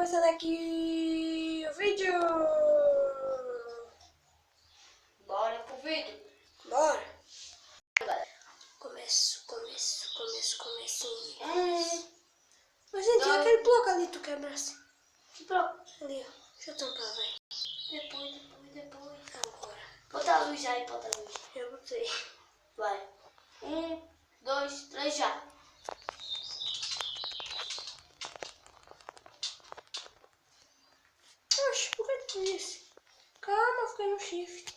começando aqui o vídeo. Bora pro vídeo. Bora. Galera. Comecinho. Mas, gente, e aquele bloco ali tu quebrasse? Que bloco? Ali, ó. Deixa eu tampar, vai. Depois. Agora. Bota a luz aí, bota a luz. Eu botei. Vai. 1, 2, 3, já. Oxe, por que tu disse? Calma, fica no shift.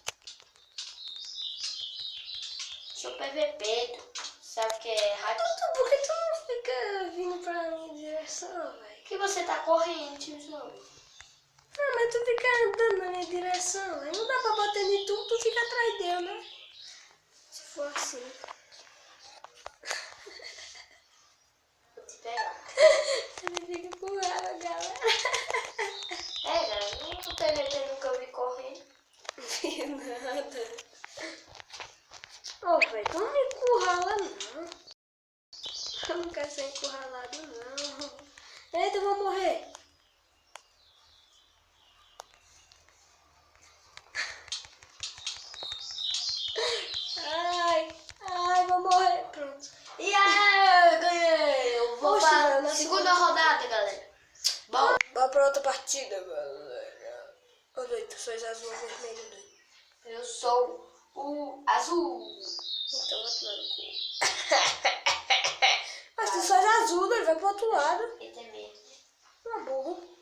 Sou PVP, sabe o que é hack? Por que tu não fica vindo pra minha direção, velho? Que você tá correndo, tiozão. Ah, mas tu fica andando na minha direção, velho. Não dá pra bater em tu fica atrás dele, né? Se for assim. Vou te pegar. Ele fica empurrando, galera. É, galera, o PVP nunca vi correndo. Vi nada. Ô, velho, tu não me encurrala, não. Eu não quero ser encurralado, não. Eita, eu vou morrer. Ai, vou morrer. Pronto. E aí, ganhei! Eu vou Oxe, pra velho, na segunda rodada, galera. Bom, Bora pra outra partida, galera. Ô, doido, tu sou azul ou vermelho, doido. eu sou o azul. Então vai pro lado do cu. Mas tu só é azul, doido, vai pro outro lado. Ele tem medo. Uma burro.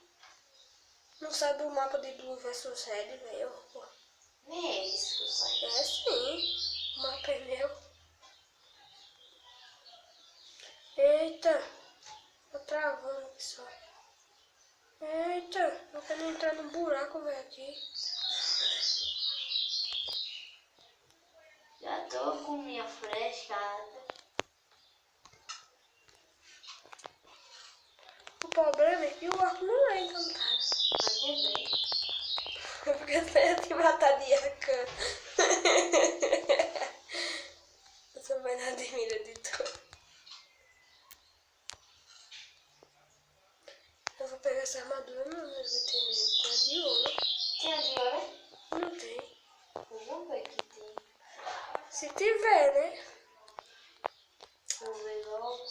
Não sabe o mapa de Blue vs Red, velho. Nem é isso que eu sei. É sim. O mapa é meu. Eita. Tô travando aqui só. Eita. Eu quero entrar num buraco, velho, aqui. Já tô com minha flechada. O problema é que o arco não é encantado. Mas também. Porque eu ia te matar de Yakan. Você vai na admira de tudo. Eu vou pegar essa armadura, não, mas eu tenho medo. Tem a de ouro. Tem a de ouro? Não tem. Vamos ver que tem. Se tiver, né? Vamos ver logo.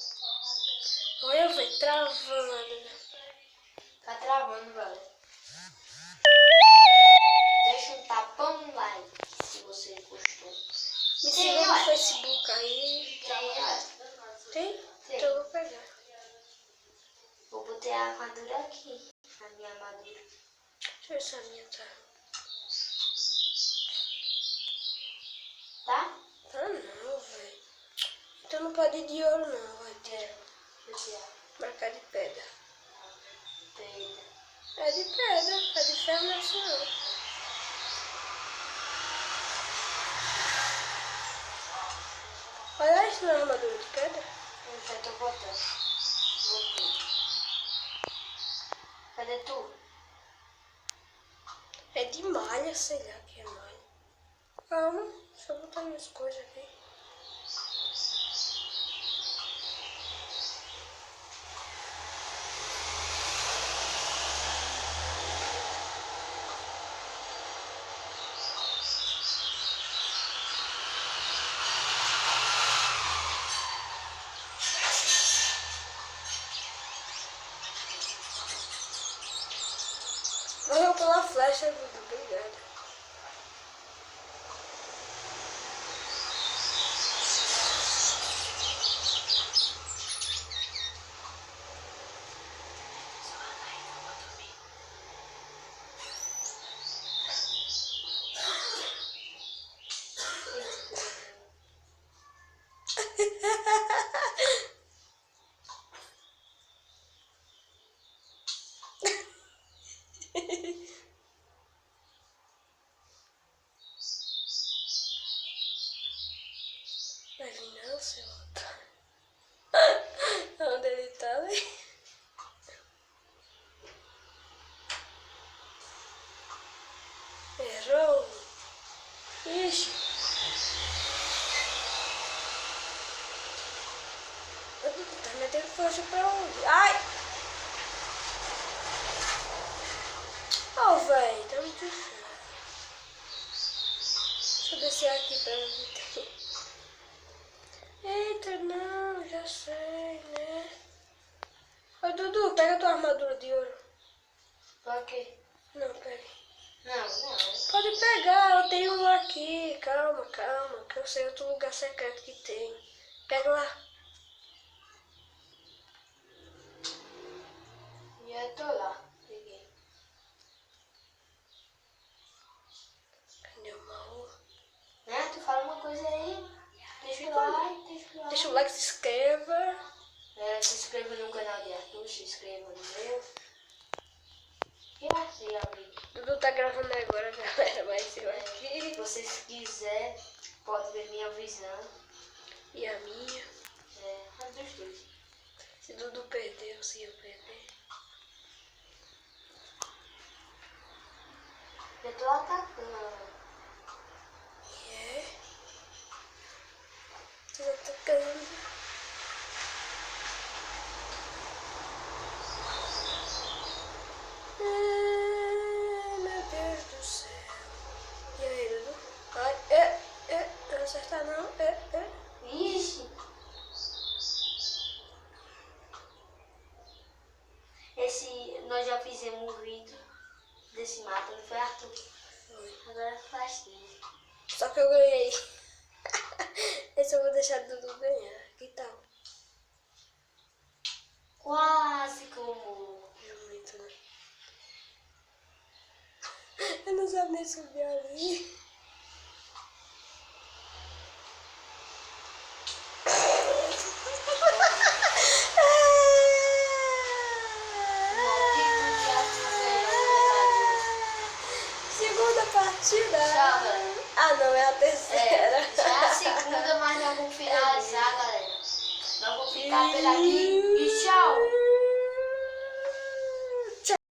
Olha, velho, travando. Tá travando, galera. Deixa um tapão no like se você gostou. Me Tem, siga no olha. Facebook aí. Tem, olha. Tem? Tem. Então eu vou pegar. Vou botar a armadura aqui. A minha armadura. Deixa eu ver se a minha tá. Tá? Tá não, velho. Então não pode ir de ouro não, vai ter. Deixa eu Marcar de pedra. ver. É de pedra, é de ferro não é isso não. Olha isso na armadura de pedra. Eu já tô botando. Botei. Cadê tu? É de malha, sei lá que é malha. Calma, deixa eu botar minhas coisas aqui. Morreu pela flecha, Dudu, obrigada. Vai vir não, seu otário. Onde ele tá, velho? Errou. Ixi. Tá metendo força pra onde? Ai! do céu. Deixa eu descer aqui pra ver. Eita, não, já sei, né? Ô, Dudu, pega a tua armadura de ouro. Pra quê? Não, pega. Não. Pode pegar, eu tenho um aqui. Calma, que eu sei outro lugar secreto que tem. Pega lá. E eu tô lá. Peguei. Cadê o baú? Né? Tu fala uma coisa aí. Deixa o like. Deixa o like, se inscreva. Se inscreva no canal de Arthur, se inscreva no meu. E assim, amigo. Dudu tá gravando agora, galera, mas eu aqui. Se vocês quiserem, pode ver minha visão. E a minha. As dos dois. Se Dudu perdeu, se eu perder. Eu tô atacando. Tô atacando. Meu Deus do céu. E aí, Dudu? Ai, não acertar não. Ixi! Nós já fizemos um vídeo desse mapa, não foi, Arthur? Foi. Agora faz tu. Só que eu ganhei. Esse eu vou deixar Dudu ganhar. Que tal? Quase como. É muito, né? Eu não sabia nem subir ali. Segunda partida. Tchau, galera. Ah, não, é a terceira. Já é a segunda, mas nós vamos finalizar, galera. Nós vamos ficar por aqui e tchau!